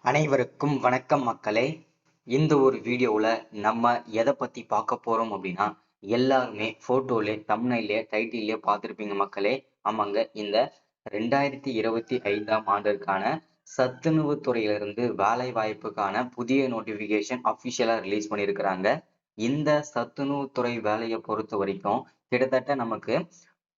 அனைவருக்கும் வணக்கம் மக்களே. இந்த ஒரு வீடியோவில் நம்ம எதை பற்றி பார்க்க போகிறோம் அப்படின்னா, எல்லாருமே ஃபோட்டோலே தம்ப்நெயிலே டைட்டிலே பார்த்துருப்பீங்க மக்களே. ஆமாங்க, இந்த 2025ஆம் ஆண்டிற்கான சத்துணவு துறையிலிருந்து வேலை வாய்ப்புக்கான புதிய நோட்டிஃபிகேஷன் அஃபிஷியலாக ரிலீஸ் பண்ணியிருக்கிறாங்க. இந்த சத்துணவு துறை வேலையை பொறுத்த வரைக்கும் கிட்டத்தட்ட நமக்கு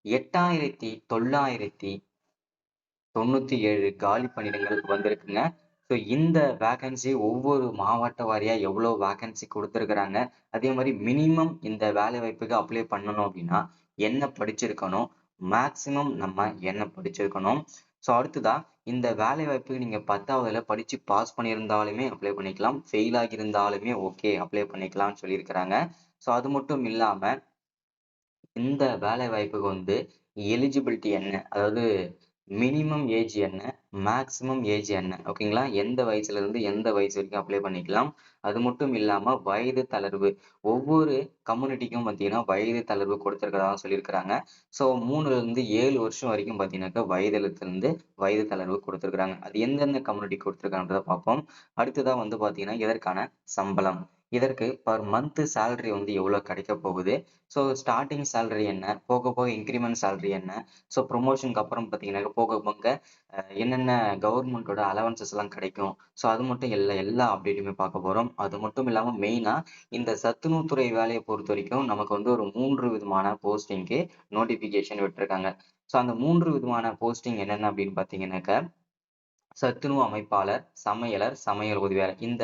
8997 காலி பணியிடங்கள் வந்திருக்குங்க. ஸோ இந்த வேகன்சி ஒவ்வொரு மாவட்ட வாரியா எவ்வளோ வேகன்சி கொடுத்துருக்குறாங்க, அதே மாதிரி மினிமம் இந்த வேலை வாய்ப்புக்கு அப்ளை பண்ணணும் அப்படின்னா என்ன படிச்சிருக்கணும், மேக்சிமம் நம்ம என்ன படிச்சிருக்கணும். ஸோ அடுத்ததா இந்த வேலை வாய்ப்புக்கு நீங்க 10வதுல படிச்சு பாஸ் பண்ணியிருந்தாலுமே அப்ளை பண்ணிக்கலாம், ஃபெயில் ஆகியிருந்தாலுமே ஓகே அப்ளை பண்ணிக்கலாம்னு சொல்லியிருக்கிறாங்க. ஸோ அது மட்டும் இல்லாம இந்த வேலை வாய்ப்புக்கு எலிஜிபிலிட்டி என்ன, அதாவது மினிமம் ஏஜ் என்ன, மேக்ஸிமம் ஏஜ் என்ன, ஓகேங்களா? எந்த வயசுல இருந்து எந்த வயசு வரைக்கும் அப்ளை பண்ணிக்கலாம். அது மட்டும் இல்லாம வயது தளர்வு, ஒவ்வொரு கம்யூனிட்டிக்கும் பார்த்தீங்கன்னா வயது தளர்வு கொடுத்துருக்கிறதா சொல்லியிருக்கிறாங்க. ஸோ 3ல இருந்து 7 வருஷம் வரைக்கும் பார்த்தீங்கன்னாக்கா வயது தளர்வு கொடுத்துருக்குறாங்க. அது எந்தெந்த கம்யூனிட்டி கொடுத்துருக்காங்கன்றத பார்ப்போம். அடுத்ததா பார்த்தீங்கன்னா இதற்கான சம்பளம், இதற்கு பர் மந்த் சேலரி எவ்வளவு கிடைக்க போகுது, ஸோ ஸ்டார்டிங் சேலரி என்ன, போக போக இன்க்ரிமெண்ட் சேலரி என்ன, ஸோ ப்ரொமோஷனுக்கு அப்புறம் பார்த்தீங்கன்னா போக போக என்னென்ன கவர்மெண்ட்டோட அலவன்சஸ் எல்லாம் கிடைக்கும், ஸோ அது மட்டும் எல்லா அப்டேட்டுமே பார்க்க போறோம். அது மட்டும் இல்லாம மெயினா இந்த சத்துணவுத்துறை வேலையை பொறுத்த வரைக்கும் நமக்கு ஒரு 3 விதமான போஸ்டிங்க்கு நோட்டிபிகேஷன் விட்டுருக்காங்க. ஸோ அந்த 3 விதமான போஸ்டிங் என்னென்ன அப்படின்னு பார்த்தீங்கன்னாக்க, சத்துணவு அமைப்பாளர், சமையலர், சமையல் உதவியாளர், இந்த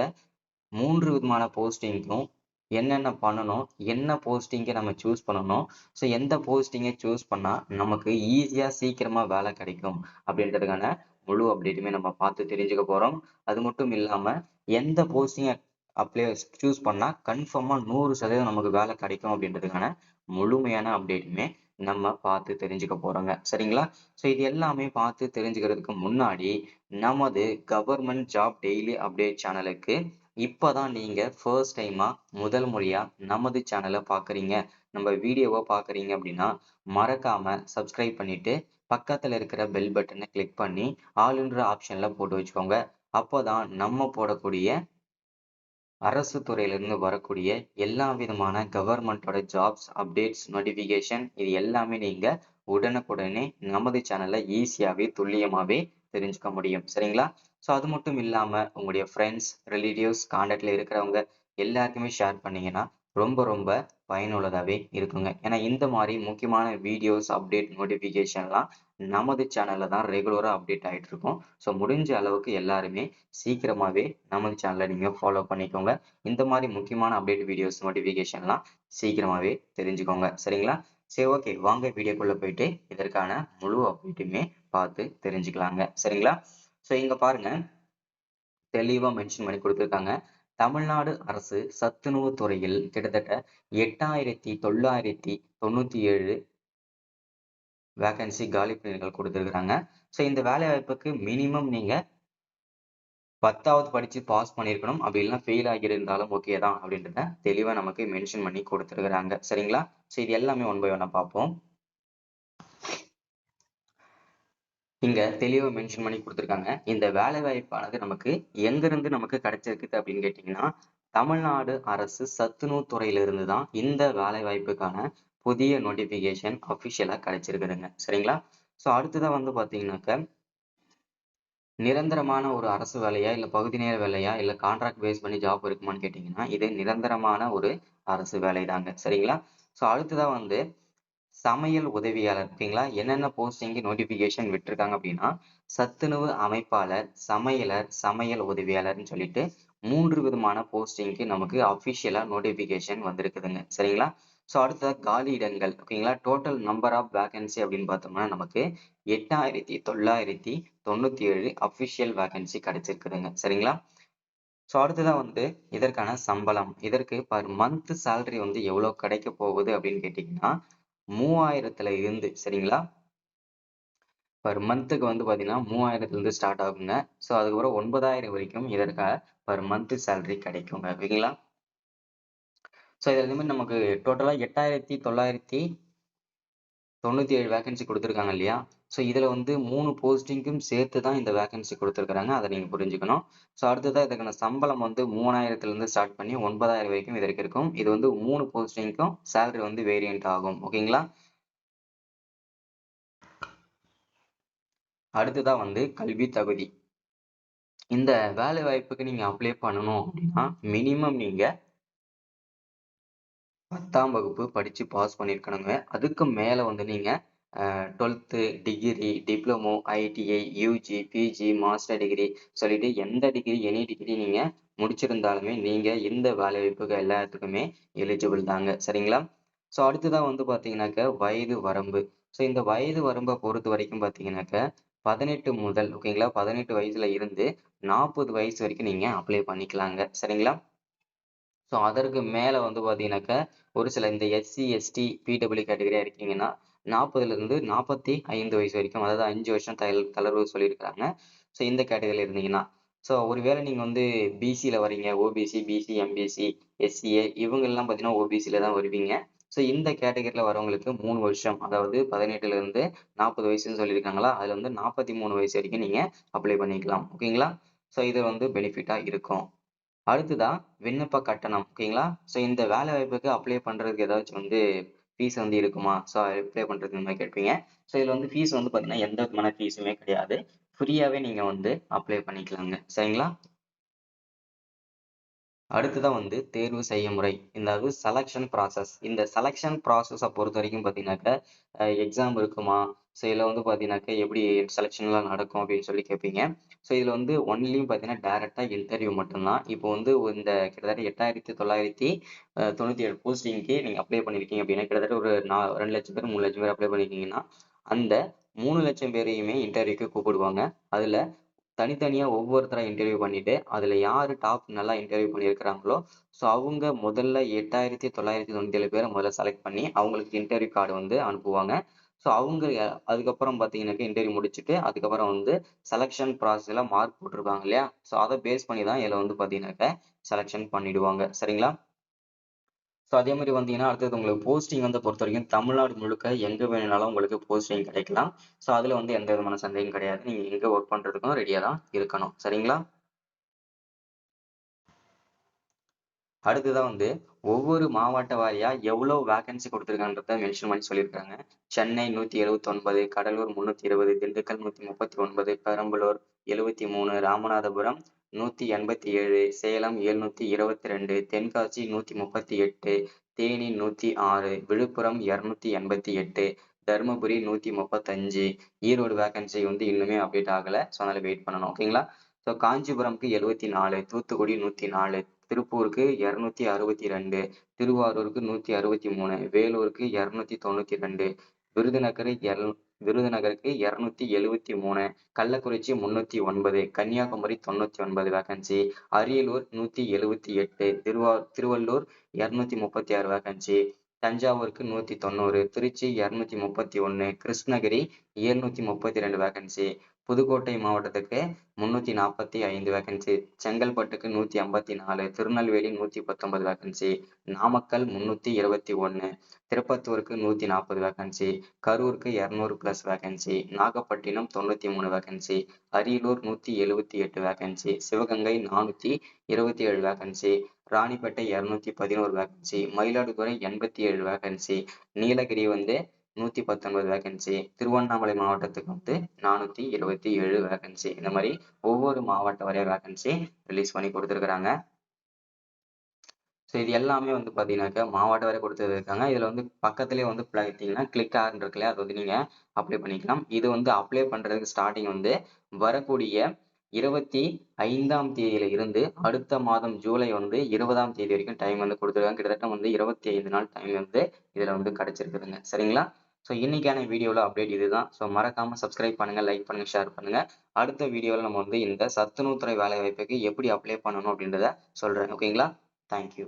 3 விதமான போஸ்டிங்க்கும் என்னென்ன பண்ணணும், என்ன போஸ்டிங்கை நம்ம சூஸ் பண்ணணும், ஸோ எந்த போஸ்டிங்கை சூஸ் பண்ணா நமக்கு ஈஸியா சீக்கிரமா வேலை கிடைக்கும் அப்படின்றதுக்கான முழு அப்டேட்டுமே நம்ம பார்த்து தெரிஞ்சுக்க போறோம். அது மட்டும் இல்லாம எந்த போஸ்டிங்கை சூஸ் பண்ணா கன்ஃபார்மா 100% நமக்கு வேலை கிடைக்கும் அப்படின்றதுக்கான முழுமையான அப்டேட்டுமே நம்ம பார்த்து தெரிஞ்சுக்க போறோங்க. சரிங்களா? ஸோ இது எல்லாமே பார்த்து தெரிஞ்சுக்கிறதுக்கு முன்னாடி நமது கவர்மெண்ட் ஜாப் டெய்லி அப்டேட் சேனலுக்கு இப்பதான் நீங்க ஃபர்ஸ்ட் டைமா முதல் முறையா நமது சேனலை பாக்குறீங்க, நம்ம வீடியோவை பாக்குறீங்க அப்படின்னா மறக்காம சப்ஸ்கிரைப் பண்ணிட்டு பக்கத்துல இருக்கிற பெல் பட்டனை கிளிக் பண்ணி ஆளுன்ற ஆப்ஷன்ல போட்டு வச்சுக்கோங்க. அப்போதான் நம்ம போடக்கூடிய அரசு துறையிலிருந்து வரக்கூடிய எல்லா விதமான கவர்மெண்டோட ஜாப்ஸ் அப்டேட்ஸ் நோட்டிபிகேஷன் இது எல்லாமே நீங்க உடனுக்குடனே நமது சேனல்ல ஈஸியாவே துல்லியமாவே தெரிஞ்சுக்க முடியும். சரிங்களா? ஸோ அது மட்டும் இல்லாம உங்களுடைய ஃப்ரெண்ட்ஸ், ரிலேட்டிவ்ஸ், கான்டாக்ட்ல இருக்கிறவங்க எல்லாருக்குமே ஷேர் பண்ணீங்கன்னா ரொம்ப ரொம்ப பயனுள்ளதாவே இருக்குங்க. ஏன்னா இந்த மாதிரி முக்கியமான வீடியோஸ் அப்டேட் நோட்டிபிகேஷன்லாம் நமது சேனல்ல தான் ரெகுலரா அப்டேட் ஆயிட்டு இருக்கும். ஸோ முடிஞ்ச அளவுக்கு எல்லாருமே சீக்கிரமாவே நமது சேனலை நீங்க ஃபாலோ பண்ணிக்கோங்க. இந்த மாதிரி முக்கியமான அப்டேட் வீடியோஸ் நோட்டிபிகேஷன்லாம் சீக்கிரமாவே தெரிஞ்சுக்கோங்க. சரிங்களா? சரி, ஓகே, வாங்க வீடியோக்குள்ள போயிட்டு இதற்கான முழு அப்டேட்டுமே பார்த்து தெரிஞ்சுக்கலாங்க. சரிங்களா? ஸோ இங்க பாருங்க, தெளிவா மென்ஷன் பண்ணி கொடுத்திருக்காங்க. தமிழ்நாடு அரசு சத்துணவு துறையில் கிட்டத்தட்ட 8997 வேகன்சி காலி பணியிடங்கள் கொடுத்திருக்கிறாங்க. ஸோ இந்த வேலை வாய்ப்புக்கு மினிமம் நீங்க 10வது படிச்சு பாஸ் பண்ணியிருக்கணும், அப்படி இல்லைன்னா ஃபெயில் ஆகியிருந்தாலும் ஓகே தான் அப்படின்றத தெளிவா நமக்கு மென்ஷன் பண்ணி கொடுத்துருக்குறாங்க. சரிங்களா? ஸோ இது எல்லாமே ஒன் பை ஒன்னா பார்ப்போம். இங்க தெளிவா மென்ஷன் பண்ணி கொடுத்துருக்காங்க. இந்த வேலை வாய்ப்பானது நமக்கு எங்கிருந்து நமக்கு கிடைச்சிருக்குது அப்படின்னு கேட்டீங்கன்னா, தமிழ்நாடு அரசு சத்துணவு துறையில இருந்து தான் இந்த வேலை வாய்ப்புக்கான புதிய நோட்டிபிகேஷன் அபிஷியலா கிடைச்சிருக்குதுங்க. சரிங்களா? ஸோ அடுத்ததா பாத்தீங்கன்னாக்க, நிரந்தரமான ஒரு அரசு வேலையா, இல்ல பகுதி நேர வேலையா, இல்ல கான்ட்ராக்ட் பேஸ் பண்ணி ஜாப் இருக்குமான்னு கேட்டீங்கன்னா, இது நிரந்தரமான ஒரு அரசு வேலை தாங்க. சரிங்களா? ஸோ அடுத்ததா சமையல் உதவியாளர், ஓகேங்களா? என்னென்ன போஸ்டிங் நோட்டிபிகேஷன் விட்டுருக்காங்க அப்படின்னா, சத்துணவு அமைப்பாளர், சமையலர், சமையல் உதவியாளர்னு சொல்லிட்டு 3 விதமான போஸ்டிங்க்கு நமக்கு அபிஷியலா நோட்டிபிகேஷன் வந்திருக்குதுங்க. சரிங்களா? ஸோ அடுத்ததா காலி இடங்கள், ஓகேங்களா? டோட்டல் நம்பர் ஆஃப் வேகன்சி அப்படின்னு பார்த்தோம்னா நமக்கு 8997 அபிஷியல் வேகன்சி கிடைச்சிருக்குதுங்க. சரிங்களா? ஸோ அடுத்ததா இதற்கான சம்பளம், இதற்கு பர் மந்த் சேலரி எவ்வளவு கிடைக்க போகுது அப்படின்னு கேட்டீங்கன்னா 3000ல இருந்து, சரிங்களா? பர் மந்த்துக்கு பாத்தீங்கன்னா 3000ல இருந்து ஸ்டார்ட் ஆகுங்க. ஸோ அதுக்கப்புறம் 9000 வரைக்கும் இதற்காக பர் மந்த் சேலரி கிடைக்குங்க. ஓகேங்களா? ஸோ இதுல நமக்கு டோட்டலா 8997 வேகன்சி கொடுத்துருக்காங்க இல்லையா? ஸோ இதுல வந்து 3 போஸ்டிங்க்கும் சேர்த்து தான் இந்த வேகன்சி கொடுத்துருக்காங்க. அதை நீங்க புரிஞ்சுக்கணும். ஸோ அடுத்ததா இதுக்கான சம்பளம் வந்து 3000த்துல இருந்து ஸ்டார்ட் பண்ணி 9000 வரைக்கும் இதற்கு இருக்கும். இது வந்து 3 போஸ்டிங்க்கும் சேலரி வந்து வேரியன்ட் ஆகும். ஓகேங்களா? அடுத்ததா வந்து கல்வி தகுதி. இந்த வேலை வாய்ப்புக்கு நீங்க அப்ளை பண்ணணும் அப்படின்னா மினிமம் நீங்க 10ஆம் வகுப்பு படிச்சு பாஸ் பண்ணியிருக்கணுங்க. அதுக்கு மேல வந்து நீங்க 12th degree, diploma, ITI, UG, PG, master degree சொல்லிட்டு எந்த டிகிரி, எனி டிகிரி நீங்க முடிச்சிருந்தாலுமே நீங்க இந்த வேலைவாய்ப்புக்கு எல்லாத்துக்குமே எலிஜிபிள் தாங்க. சரிங்களா? ஸோ அடுத்ததா வந்து பார்த்தீங்கன்னாக்க வயது வரம்பு. ஸோ இந்த வயது வரம்ப பொறுத்த வரைக்கும் பார்த்தீங்கன்னாக்க 18 முதல் ஓகேங்களா? 18 வயசுல இருந்து 40 வயசு வரைக்கும் நீங்க அப்ளை பண்ணிக்கலாங்க. சரிங்களா? ஸோ அதற்கு மேல வந்து பார்த்தீங்கன்னாக்க, ஒரு சில இந்த எஸ்சி, எஸ்டி, பிடபிள்யூ கேட்டகரியா இருக்கீங்கன்னா, 40ல இருந்து 45 வயசு வரைக்கும், அதாவது 5 வருஷம் தளர்வு சொல்லியிருக்காங்க. ஸோ இந்த கேட்டகரியில இருந்தீங்கன்னா. ஸோ ஒருவேளை நீங்க வந்து பிசில வரீங்க, ஓபிசி, பிசி, எம்பிசி, எஸ்சிஏ இவங்கெல்லாம் பார்த்தீங்கன்னா ஓபிசில தான் வருவீங்க. ஸோ இந்த கேட்டகரியில வரவங்களுக்கு 3 வருஷம், அதாவது 18ல இருந்து 40 வயசுன்னு சொல்லியிருக்காங்களா, அதுல வந்து 43 வயசு வரைக்கும் நீங்க அப்ளை பண்ணிக்கலாம். ஓகேங்களா? ஸோ இது வந்து பெனிஃபிட்டா இருக்கும். அடுத்ததா விண்ணப்ப கட்டணம் ஓகேங்களா? ஸோ இந்த வேலை வாய்ப்புக்கு அப்ளை பண்றதுக்கு ஏதாச்சும் வந்து ஃபீஸ் வந்து இருக்குமா? ஸோ அப்ளை பண்றதுக்கு இந்த மாரி கேட்பீங்க. ஸோ இதுல வந்து ஃபீஸ் வந்து பார்த்தீங்கன்னா, எந்த விதமான ஃபீஸுமே கிடையாது. ஃப்ரீயாவே நீங்க வந்து அப்ளை பண்ணிக்கலாங்க. சரிங்களா? அடுத்ததா வந்து தேர்வு செய்யும் முறை. அதாவது செலக்ஷன் ப்ராசஸ். இந்த செலக்ஷன் ப்ராசஸ பொறுத்தவரைக்கும் பார்த்தீங்கன்னாக்க, எக்ஸாம் இருக்குமா? ஸோ இதுல வந்து பார்த்தீங்கன்னாக்க, எப்படி செலக்ஷன்லாம் நடக்கும் அப்படின்னு சொல்லி கேட்பீங்க. ஸோ இதுல வந்து ஒன்லி பார்த்தீங்கன்னா, டைரக்ட்டா இன்டர்வியூ மட்டும் தான். இப்போ வந்து இந்த கிட்டத்தட்ட 8997 போஸ்டிங்க்கு நீங்க அப்ளை பண்ணியிருக்கீங்க அப்படின்னா, கிட்டத்தட்ட ஒரு 2,00,000 பேர், 3,00,000 பேர் அப்ளை பண்ணியிருக்கீங்கன்னா, அந்த 3,00,000 பேரையுமே இன்டர்வியூக்கு கூப்பிடுவாங்க. அதுல தனித்தனியா ஒவ்வொருத்தரா இன்டர்வியூ பண்ணிட்டு, அதுல யாரு டாப் நல்லா இன்டர்வியூ பண்ணியிருக்கிறாங்களோ, ஸோ அவங்க முதல்ல 8997 பேர முதல்ல செலக்ட் பண்ணி, அவங்களுக்கு இன்டர்வியூ கார்டு வந்து அனுப்புவாங்க. ஸோ அவங்க அதுக்கப்புறம் பார்த்தீங்கன்னாக்க இன்டர்வியூ முடிச்சுட்டு, அதுக்கப்புறம் வந்து செலக்ஷன் ப்ராசஸ்ல மார்க் போட்டிருப்பாங்க இல்லையா? ஸோ அத பேஸ் பண்ணி தான் இதுல வந்து பார்த்தீங்கன்னாக்க செலக்ஷன் பண்ணிடுவாங்க. சரிங்களா? ஸோ அதே மாரி வந்தீங்கன்னா, அடுத்தது உங்களுக்கு போஸ்டிங் வந்து பொறுத்தவரைக்கும் தமிழ்நாடு முழுக்க எங்க வேணும்னாலும் உங்களுக்கு போஸ்டிங் கிடைக்கலாம். ஸோ அதுல வந்து எந்த விதமான சந்தேகம் கிடையாது. நீங்க எங்க ஒர்க் பண்றதுக்கும் ரெடியா தான் இருக்கணும். சரிங்களா? அடுத்ததா வந்து ஒவ்வொரு மாவட்ட வாரியா எவ்வளோ வேக்கன்சி குடுத்துருக்கான்றத மென்ஷன் பண்ணி சொல்லியிருக்காங்க. சென்னை 179, கடலூர் 320, திண்டுக்கல் 139, பெரம்பலூர் 73, ராமநாதபுரம் 187, சேலம் 722, தென்காசி 138, தேனி 106, விழுப்புரம் 288, தருமபுரி 135, ஈரோடு வேக்கன்சி வந்து இன்னுமே அப்டேட் ஆகல. ஸோ அதனால வெயிட் பண்ணணும். ஓகேங்களா? ஸோ காஞ்சிபுரம்க்கு 74, தூத்துக்குடி 104, திருப்பூருக்கு 262, திருவாரூருக்கு 163, வேலூருக்கு 292, விருதுநகர் எல் விருதுநகருக்கு 273, கள்ளக்குறிச்சி 309, கன்னியாகுமரி 99 வேகன்சி, அரியலூர் 178, திருவள்ளூர் 236 வேகன்சி, தஞ்சாவூருக்கு 190, திருச்சி 231, கிருஷ்ணகிரி 732 வேகன்சி, புதுக்கோட்டை மாவட்டத்துக்கு 345 வேகன்சி, செங்கல்பட்டுக்கு 154, திருநெல்வேலி 119 வேகன்சி, நாமக்கல் 321, திருப்பத்தூருக்கு 140 வேகன்சி, கரூருக்கு 200 plus vacancy, Nagapattinam 93 vacancy, Ariyalur 178 vacancy, Sivaganga 427 vacancy, Ranipet 211 vacancy, Mayiladuthurai 87 vacancy, Nilgiri வந்து 119 வேகன்சி, திருவண்ணாமலை மாவட்டத்துக்கு வந்து 427 வேகன்சி. இந்த மாதிரி ஒவ்வொரு மாவட்ட வாரியா வேகன்சி ரிலீஸ் பண்ணி கொடுத்துருக்காங்க. ஸோ இது எல்லாமே வந்து பார்த்தீங்கன்னாக்கா மாவட்ட வாரியா கொடுத்துருக்காங்க. இதுல வந்து பக்கத்திலேயே வந்து பார்த்தீங்கன்னா கிளிக் ஆர்ன்னு இருக்கு இல்லையா? அது வந்து நீங்க அப்ளை பண்ணிக்கலாம். இது வந்து அப்ளை பண்றதுக்கு ஸ்டார்டிங் வந்து வரக்கூடிய 25ஆம் தேதியில இருந்து அடுத்த மாதம் ஜூலை வந்து 20ஆம் தேதி வரைக்கும் டைம் வந்து கொடுத்துருக்காங்க. கிட்டத்தட்ட வந்து 25 நாள் டைம் வந்து இதுல வந்து கிடைச்சிருக்குதுங்க. சரிங்களா? ஸோ இன்னைக்கான வீடியோல அப்டேட் இதுதான். ஸோ மறக்காம சப்ஸ்கிரைப் பண்ணுங்க, லைக் பண்ணுங்க, ஷேர் பண்ணுங்க. அடுத்த வீடியோல நம்ம வந்து இந்த சத்துணவுத்துறை வேலை வாய்ப்புக்கு எப்படி அப்ளை பண்ணணும் அப்படின்றத சொல்றேன். ஓகேங்களா? Thank you.